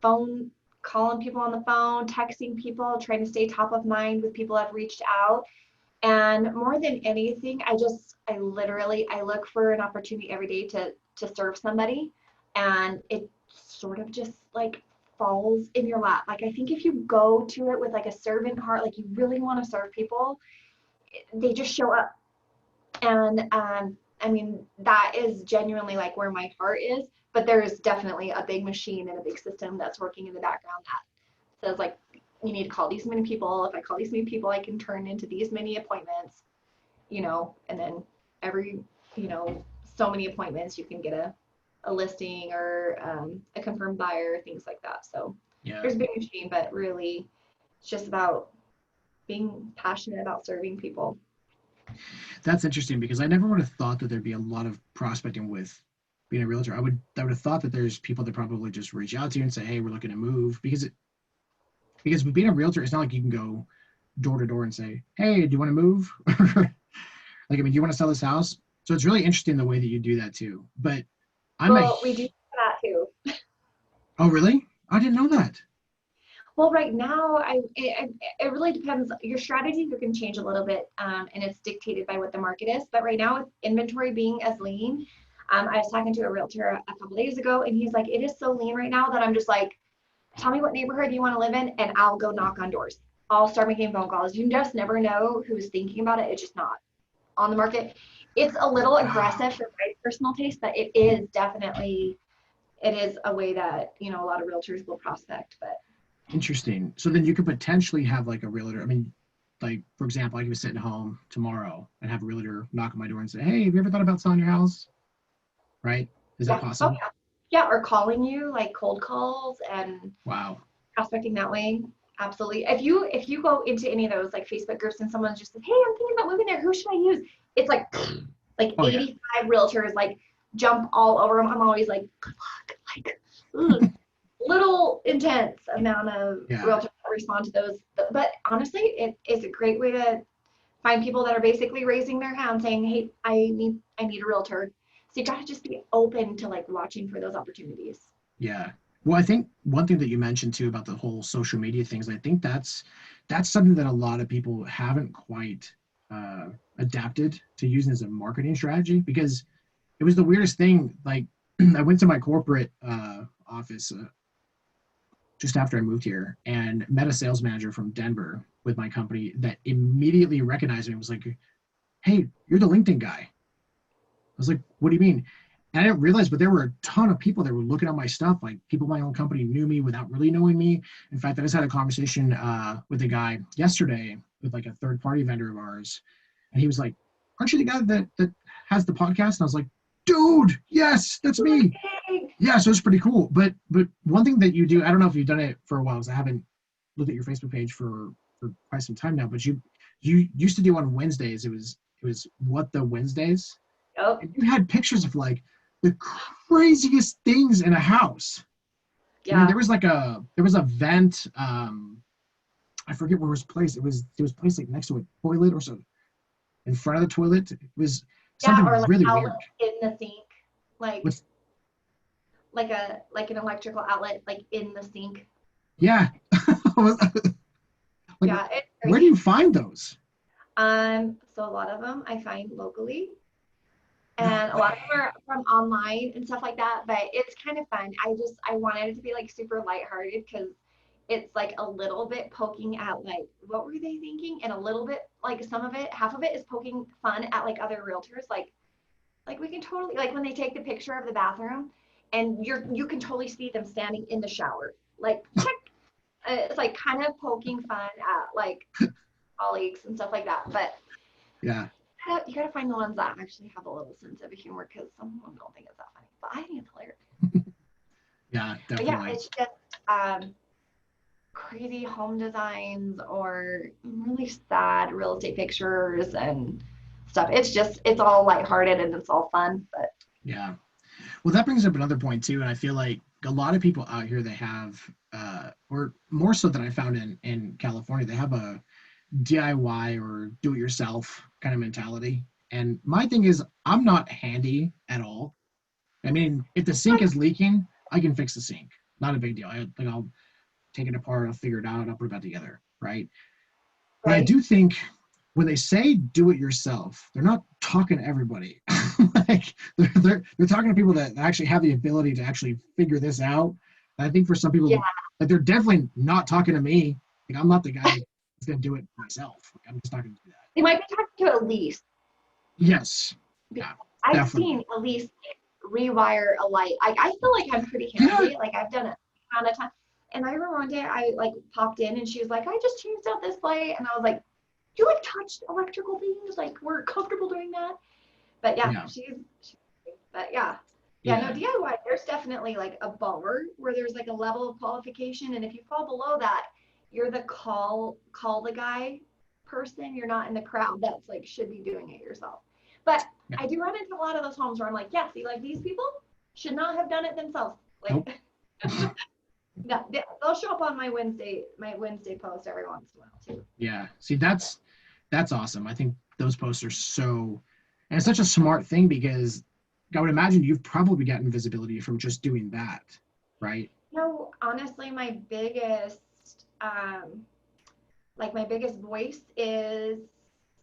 phone, calling people on the phone, texting people, trying to stay top of mind with people I've reached out. And more than anything, I literally, I look for an opportunity every day to serve somebody. And it sort of just like falls in your lap. Like, I think if you go to it with like a servant heart, like you really want to serve people, they just show up. And I mean, that is genuinely like where my heart is. But there is definitely a big machine and a big system that's working in the background that says, like, you need to call these many people. If I call these many people, I can turn into these many appointments, and then every, so many appointments, you can get a listing or a confirmed buyer, things like that. So Yeah. there's a big machine, but really it's just about being passionate about serving people. That's interesting because I never would have thought that there'd be a lot of prospecting with being a realtor. I would have thought that there's people that probably just reach out to you and say, "Hey, we're looking to move," because with being a realtor, it's not like you can go door to door and say, "Hey, do you want to move?" Like, I mean, do you want to sell this house? So it's really interesting the way that you do that too. But I'm a Well, we do that too. oh really? I didn't know that. Well, right now, it really depends. Your strategy can change a little bit, and it's dictated by what the market is. But right now, with inventory being as lean, I was talking to a realtor a couple days ago, and he's like, "It is so lean right now that I'm just like, tell me what neighborhood you want to live in, and I'll go knock on doors. I'll start making phone calls. You just never know who's thinking about it. It's just not on the market. It's a little Wow. aggressive for my personal taste, but it is definitely it is a way that a lot of realtors will prospect, but." Interesting. So then you could potentially have like a realtor. I mean, like for example, I could be sitting home tomorrow and have a realtor knock on my door and say, "Hey, have you ever thought about selling your house?" Right? Is that Yeah. Oh, possible? yeah. Yeah, or calling you like cold calls and Wow. prospecting that way. Absolutely. If you go into any of those like Facebook groups and someone just says, "Hey, I'm thinking about moving there. Who should I use?" It's like Oh yeah. 85 realtors like jump all over them. I'm always like, good luck. Like, ugh, little intense amount of Yeah. realtors that respond to those. But honestly, it is a great way to find people that are basically raising their hand saying, "Hey, I need a realtor." So you got to just be open to like watching for those opportunities. Yeah. Well, I think one thing that you mentioned too about the whole social media things, I think that's something that a lot of people haven't quite uh, adapted to using as a marketing strategy because it was the weirdest thing. Like I went to my corporate office just after I moved here and met a sales manager from Denver with my company that immediately recognized me and was like, "Hey, you're the LinkedIn guy." I was like, "What do you mean?" And I didn't realize, but there were a ton of people that were looking at my stuff. Like people in my own company knew me without really knowing me. In fact, I just had a conversation with a guy yesterday with like a third party vendor of ours. And he was like, "Aren't you the guy that has the podcast?" And I was like, "Dude, yes, that's me." Yeah, so it's pretty cool. But one thing that you do, I don't know if you've done it for a while, because I haven't looked at your Facebook page for quite some time now. But you used to do on Wednesdays. It was What the Wednesdays, Oh, and you had pictures of like the craziest things in a house. I mean, yeah. there was a vent. I forget where it was placed. It was placed like next to a toilet or so, in front of the toilet. It was Yeah, something or like really outlet weird. in the sink, like What's like an electrical outlet like in the sink. yeah? Like, Yeah, it's where do crazy. you find those? So a lot of them I find locally, No and a lot of them way. are from online and stuff like that. But it's kind of fun. I wanted it to be like super lighthearted because it's like a little bit poking at like what were they thinking, and a little bit like some of it, half of it is poking fun at like other realtors, like we can totally like when they take the picture of the bathroom, and you can totally see them standing in the shower, like check. It's like kind of poking fun at like colleagues and stuff like that. But Yeah, you gotta find the ones that actually have a little sense of humor because some of them don't think it's that funny. But I think it's hilarious. yeah, But yeah, definitely. it's just um, crazy home designs or really sad real estate pictures and stuff. It's all lighthearted and it's all fun. But Yeah. Well, that brings up another point too, and I feel like a lot of people out here, they have, or more so than I found in California, they have a DIY or do-it-yourself kind of mentality. And my thing is, I'm not handy at all. I mean, if the sink is leaking, I can fix the sink. Not a big deal. I'll take it apart, I'll figure it out, I'll put it back together, right? But I right, do think when they say do it yourself, they're not talking to everybody. Like they're talking to people that actually have the ability to actually figure this out. And I think for some yeah, people, like they're definitely not talking to me. Like I'm not the guy who's gonna do it myself. Like, I'm just not gonna do that. they might be talking to Elise. Yes. Yeah, I've definitely. seen Elise rewire a light. I feel like I'm pretty Yeah. handy. Like I've done it a ton of time. And I remember one day I like popped in and she was like, I just changed out this light. And I was like, you like touched electrical things? Like we're comfortable doing that. But yeah, Yeah. but yeah. Yeah, no, Yeah. DIY, there's definitely like a bar where there's like a level of qualification. And if you fall below that, you're the call the guy person. You're not in the crowd that's like should be doing it yourself. But Yeah. I do run into a lot of those homes where I'm like, yeah, see, like these people should not have done it themselves. Nope. Like, yeah, they'll show up on my Wednesday post every once in a while too. Yeah. See, that's awesome. I think those posts are so, and it's such a smart thing because I would imagine you've probably gotten visibility from just doing that, right? No, honestly, my biggest voice is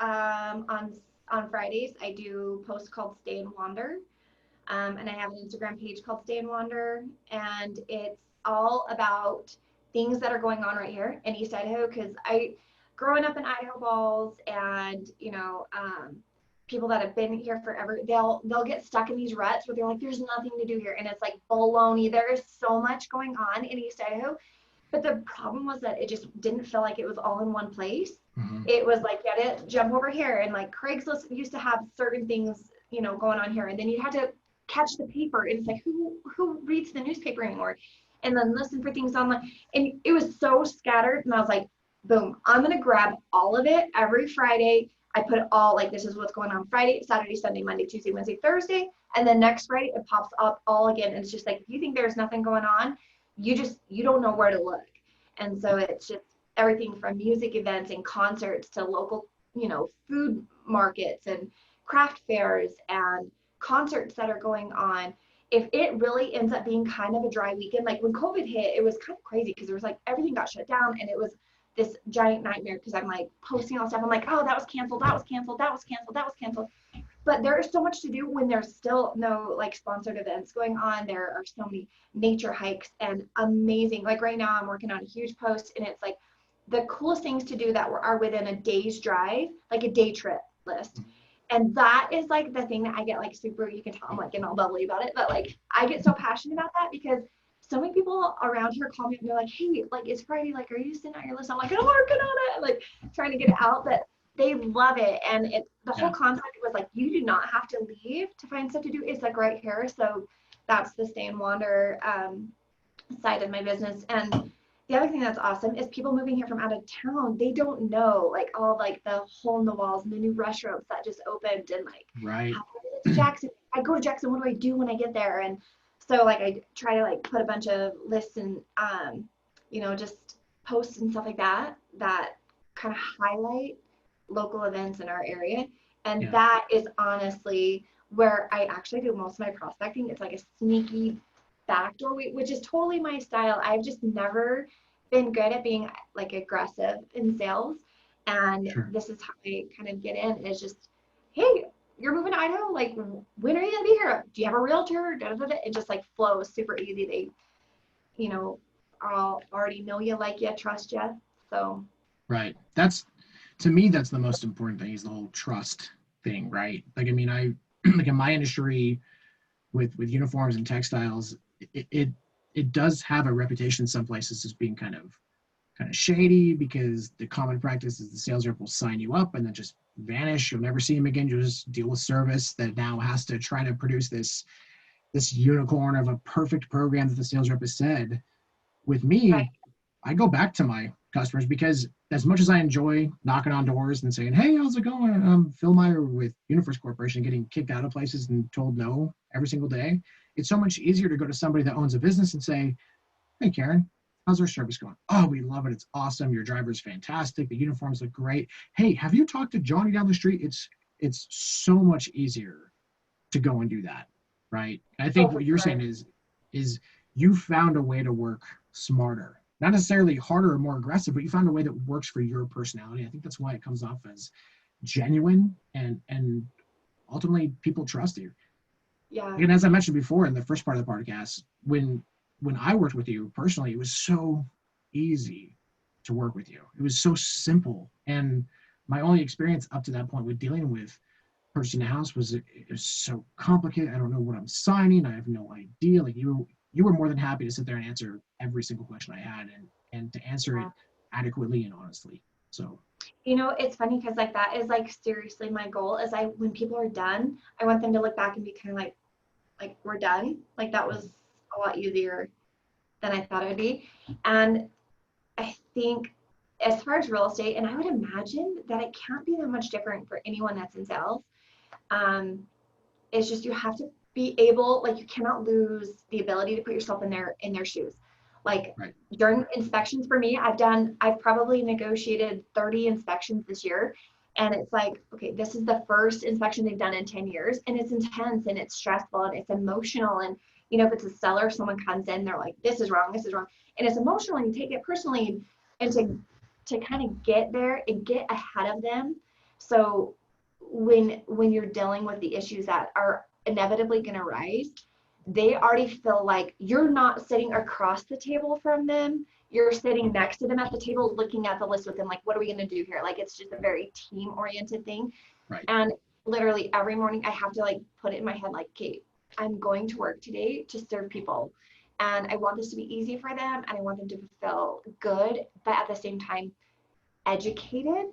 um, on on Fridays. I do posts called Stay and Wander, and I have an Instagram page called Stay and Wander, and it's all about things that are going on right here in East Idaho. Because growing up in Idaho Falls, and people that have been here forever, they'll get stuck in these ruts where they're like, "There's nothing to do here," and it's like baloney. There is so much going on in East Idaho, but the problem was that it just didn't feel like it was all in one place. Mm-hmm. It was like, get it, jump over here. And like Craigslist used to have certain things, going on here. And then you had to catch the paper. And it's like, who reads the newspaper anymore? And then listen for things online. And it was so scattered. And I was like, boom, I'm going to grab all of it every Friday. I put it all like, this is what's going on Friday, Saturday, Sunday, Monday, Tuesday, Wednesday, Thursday. And then next Friday, it pops up all again. And it's just like, if you think there's nothing going on, you don't know where to look. And so it's just everything from music events and concerts to local, food markets and craft fairs and concerts that are going on. If it really ends up being kind of a dry weekend, like when COVID hit, it was kind of crazy because there was like everything got shut down and it was this giant nightmare because I'm like posting all stuff. I'm like, oh, that was canceled, that was canceled, that was canceled, that was canceled. But there is so much to do when there's still no like sponsored events going on. There are so many nature hikes and amazing. Like right now, I'm working on a huge post, and it's like the coolest things to do that are within a day's drive, like a day trip list. And that is like the thing that I get like super. You can tell I'm like getting all bubbly about it, but like I get so passionate about that because so many people around here call me and they're like, hey, like it's Friday, like are you sitting on your list? I'm like, I'm working on it, like trying to get it out. But they love it, and the whole Yeah. concept was like you do not have to leave to find stuff to do. It's like right here. So that's the Stay and Wander side of my business. And the other thing that's awesome is people moving here from out of town, they don't know like all like the hole in the walls and the new restaurants that just opened and like Right. how do I get to Jackson? I go to Jackson, what do I do when I get there? And so like I try to like put a bunch of lists and just posts and stuff like that that kind of highlight local events in our area. And Yeah. that is honestly where I actually do most of my prospecting. It's like a sneaky backdoor, which is totally my style. I've just never been good at being like aggressive in sales. And Sure. this is how I kind of get in is just, hey, you're moving to Idaho? Like, when are you gonna be here? Do you have a realtor? Da, da, da, da. It just like flows super easy. They, all already know you, like you, trust you. So Right. To me, that's the most important thing is the whole trust thing, right? Like, I mean, I like in my industry with uniforms and textiles, it does have a reputation in some places as being kind of shady because the common practice is the sales rep will sign you up and then just vanish. You'll never see him again. You'll just deal with service that now has to try to produce this unicorn of a perfect program that the sales rep has said. With right. me, I go back to my customers because as much as I enjoy knocking on doors and saying, "Hey, how's it going? I'm Phil Meyer with Universe Corporation," getting kicked out of places and told no every single day. It's so much easier to go to somebody that owns a business and say, "Hey, Karen, how's our service going? Oh, we love it. It's awesome. Your driver's fantastic. The uniforms look great. Hey, have you talked to Johnny down the street?" It's so much easier to go and do that, right? I Oh, think for what you're saying sure. is you found a way to work smarter, not necessarily harder or more aggressive, but you found a way that works for your personality. I think that's why it comes off as genuine and ultimately people trust you. Yeah. And as I mentioned before in the first part of the podcast, when I worked with you personally, it was so easy to work with you. It was so simple. And my only experience up to that point with dealing with person in the house was it was so complicated. I don't know what I'm signing. I have no idea. Like you were more than happy to sit there and answer every single question I had and to answer it Yeah. adequately and honestly. So It's funny because like that is like seriously my goal is when people are done, I want them to look back and be kind of like we're done. Like that was a lot easier than I thought it would be. And I think as far as real estate, and I would imagine that it can't be that much different for anyone that's in sales. Um, it's just you have to be able, like you cannot lose the ability to put yourself in their shoes. Like right, during inspections for me, I've probably negotiated 30 inspections this year. And it's like, okay, this is the first inspection they've done in 10 years. And it's intense and it's stressful and it's emotional. And if it's a seller, someone comes in, they're like, this is wrong, this is wrong. And it's emotional and you take it personally. And to kind of get there and get ahead of them. So when you're dealing with the issues that are inevitably going to rise, they already feel like you're not sitting across the table from them. You're sitting next to them at the table, looking at the list with them, like, what are we going to do here? Like, it's just a very team oriented thing. right. And literally every morning I have to like put it in my head, like, Kate, I'm going to work today to serve people. And I want this to be easy for them and I want them to feel good, but at the same time, educated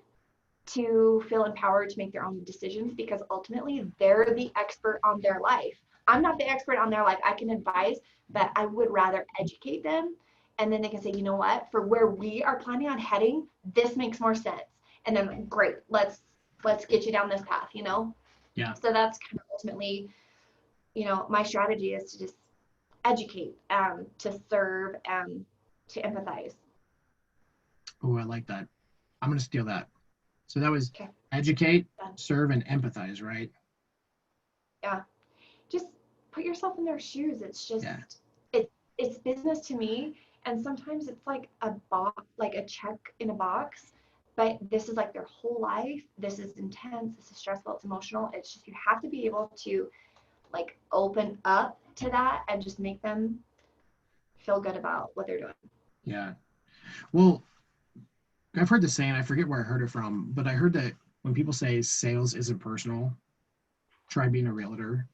to feel empowered to make their own decisions because ultimately they're the expert on their life. I'm not the expert on their life. I can advise, but I would rather educate them. And then they can say, you know what, for where we are planning on heading, this makes more sense. And then great, let's get you down this path. Yeah. So that's kind of ultimately, my strategy is to just educate, to serve, and to empathize. Oh, I like that. I'm gonna steal that. So that was Okay, educate, done. serve, and empathize, right? Yeah. Just put yourself in their shoes. It's just Yeah. it's business to me, and sometimes it's like a box, like a check in a box. But this is like their whole life. This is intense. This is stressful. It's emotional. It's just you have to be able to like open up to that and just make them feel good about what they're doing. Yeah. Well, I've heard the saying, I forget where I heard it from, but I heard that when people say sales isn't personal, try being a realtor.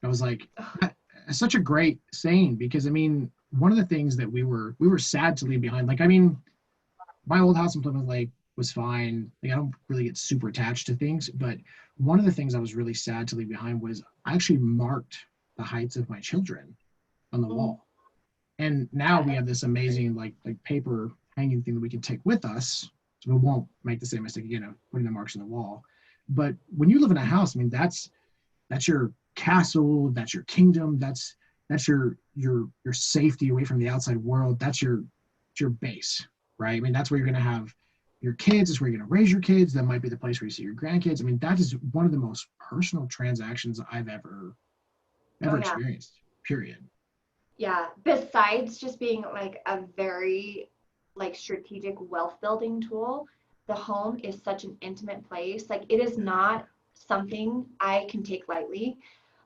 I was like, that's such a great saying because I mean, one of the things that we were sad to leave behind. Like, I mean, my old house in Plymouth Lake was fine. Like, I don't really get super attached to things, but one of the things I was really sad to leave behind was I actually marked the heights of my children on the Mhm. wall. And now we have this amazing like paper hanging thing that we can take with us, so we won't make the same mistake again of putting the marks on the wall. But when you live in a house, I mean, that's your castle, that's your kingdom, that's your safety away from the outside world. It's your base, right? I mean, that's where you're going to have your kids. It's where you're going to raise your kids. That might be the place where you see your grandkids. I mean, that is one of the most personal transactions I've Oh ever yeah. experienced. Period. Yeah. Besides just being like a very like strategic wealth building tool, the home is such an intimate place. Like it is not something I can take lightly.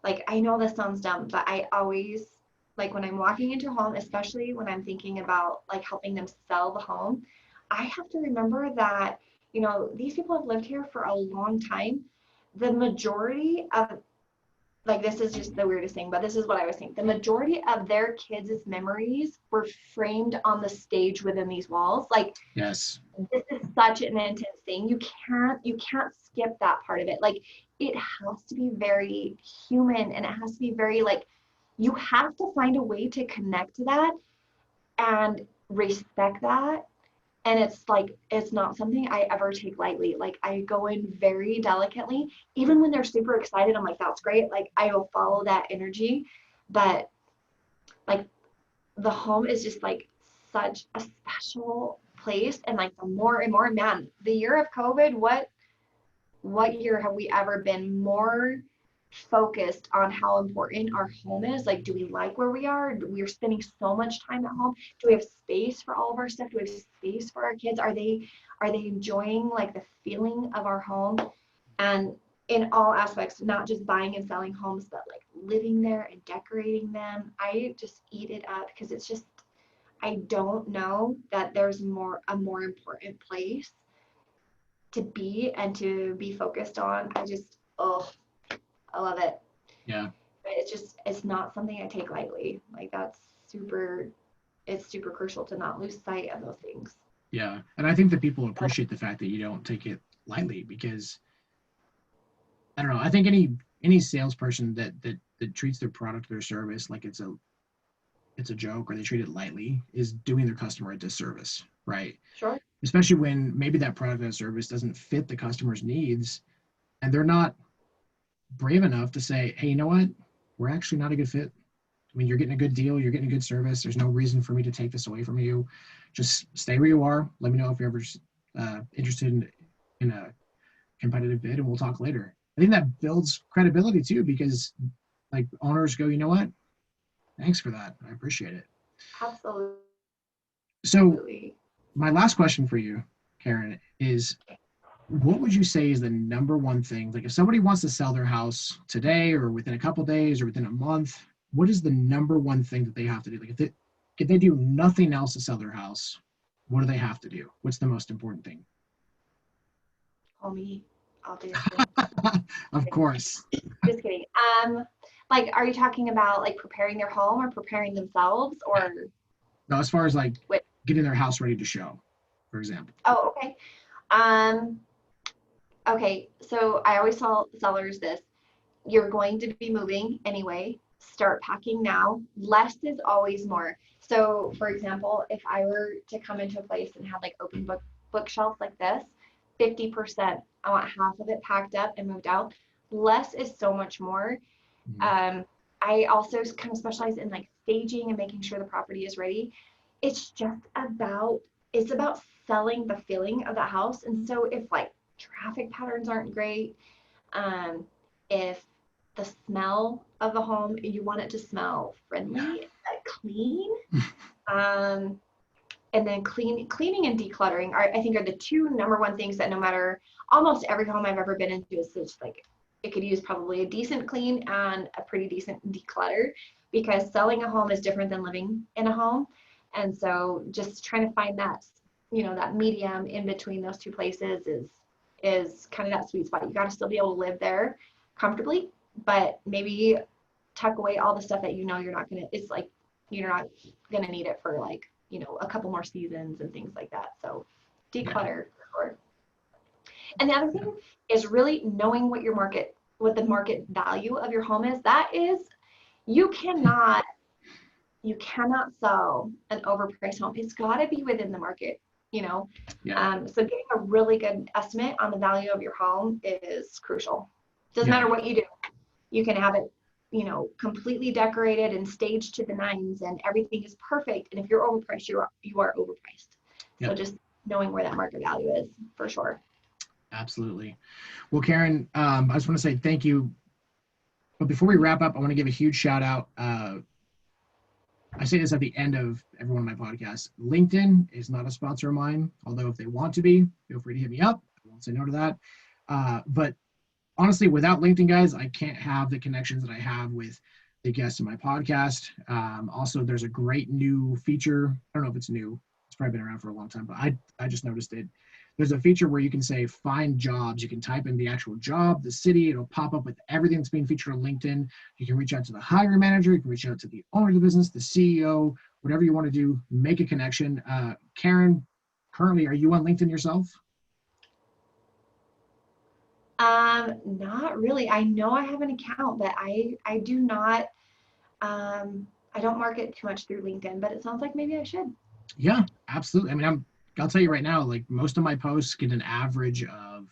Like I know this sounds dumb, but I always like when I'm walking into a home, especially when I'm thinking about like helping them sell the home, I have to remember that, you know, these people have lived here for a long time. The majority of like this is just the weirdest thing, but this is what I was thinking. The majority of their kids' memories were framed on the stage within these walls. Like Yes. this is such an intense thing. You can't skip that part of it. Like it has to be very human and it has to be very like you have to find a way to connect to that and respect that, and it's like it's not something I ever take lightly. Like I go in very delicately. Even when they're super excited, I'm like, that's great. Like I will follow that energy. But like the home is just like such a special place. And like the more and more, man, the year of COVID, what year have we ever been more focused on how important our home is? Like, do we like where we are? We're spending so much time at home. Do we have space for all of our stuff? Do we have space for our kids? Are they enjoying like the feeling of our home? And in all aspects, not just buying and selling homes, but like living there and decorating them. I just eat it up because it's just I don't know that there's a more important place to be and to be focused on. I love it. Yeah. But it's not something I take lightly. Like it's super crucial to not lose sight of those things. Yeah. And I think that people appreciate the fact that you don't take it lightly because I don't know. I think any salesperson that treats their product or their service like it's a joke or they treat it lightly is doing their customer a disservice, right? Sure. Especially when maybe that product or service doesn't fit the customer's needs and they're not brave enough to say, hey, you know what? We're actually not a good fit. I mean, you're getting a good deal, you're getting a good service. There's no reason for me to take this away from you. Just stay where you are. Let me know if you're ever interested in a competitive bid, and we'll talk later. I think that builds credibility too, because like owners go, you know what? Thanks for that. I appreciate it. Absolutely. So my last question for you, Karen, is what would you say is the number one thing? Like if somebody wants to sell their house today or within a couple days or within a month, what is the number one thing that they have to do? Like if they do nothing else to sell their house, what do they have to do? What's the most important thing? Call me, obviously. Of course. Just kidding. Like, are you talking about like preparing their home or preparing themselves Yeah. or No, as far as like what? getting their house ready to show, for example. Oh, okay. Um, okay. So I always tell sellers this. You're going to be moving anyway. Start packing now. Less is always more. So, for example, if I were to come into a place and have like open bookshelves like this, 50%, I want half of it packed up and moved out. Less is so much more. Mhm. Um, I also kind of specialize in like staging and making sure the property is ready. It's just about it's about selling the feeling of the house. And so if like traffic patterns aren't great, um, if the smell of the home, you want it to smell Yeah. friendly, clean. Um, and then cleaning and decluttering are I think are the two number one things that no matter almost every home I've ever been into is just like it could use probably a decent clean and a pretty decent declutter because selling a home is different than living in a home. And so just trying to find that, that medium in between those two places is kind of that sweet spot. You got to still be able to live there comfortably, but maybe tuck away all the stuff that you're not gonna. It's like you're not gonna need it for like a couple more seasons and things like that. So Yeah. declutter. And the other Yeah. thing is really knowing what the market value of your home is. That is you cannot sell an overpriced home. It's got to be within the market, you know. Yeah. So getting a really good estimate on the value of your home is crucial. Doesn't Yeah. matter what you do. You can have it, you know, completely decorated and staged to the nines and everything is perfect. And if you're overpriced, you are overpriced. Yeah. So just knowing where that market value is for sure. Absolutely. Well, Karen, I just want to say thank you. But before we wrap up, I want to give a huge shout out. I say this at the end of every one of my podcasts. LinkedIn is not a sponsor of mine, although if they want to be, feel free to hit me up. I won't say no to that. But honestly, without LinkedIn, guys, I can't have the connections that I have with the guests in my podcast. Also, there's a great new feature. I don't know if it's new. It's probably been around for a long time, but I just noticed it. There's a feature where you can say find jobs. You can type in the actual job, the city. It'll pop up with everything that's being featured on LinkedIn. You can reach out to the hiring manager. You can reach out to the owner of the business, the CEO, whatever you want to do. Make a connection. Karen, currently, are you on LinkedIn yourself? Not really. I know I have an account, but I do not, I don't market too much through LinkedIn, but it sounds like maybe I should. Yeah, absolutely. I mean, I'll tell you right now, like most of my posts get an average of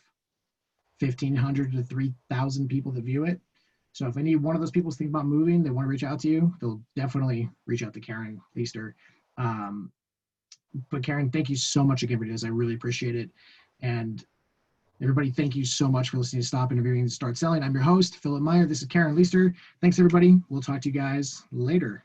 1,500 to 3,000 people that view it. So if any one of those people think about moving, they want to reach out to you, they'll definitely reach out to Karen Liester. Um, but Karen, thank you so much again for this. I really appreciate it. And everybody, thank you so much for listening to Stop Interviewing and Start Selling. I'm your host, Philip Meyer. This is Karen Liester. Thanks, everybody. We'll talk to you guys later.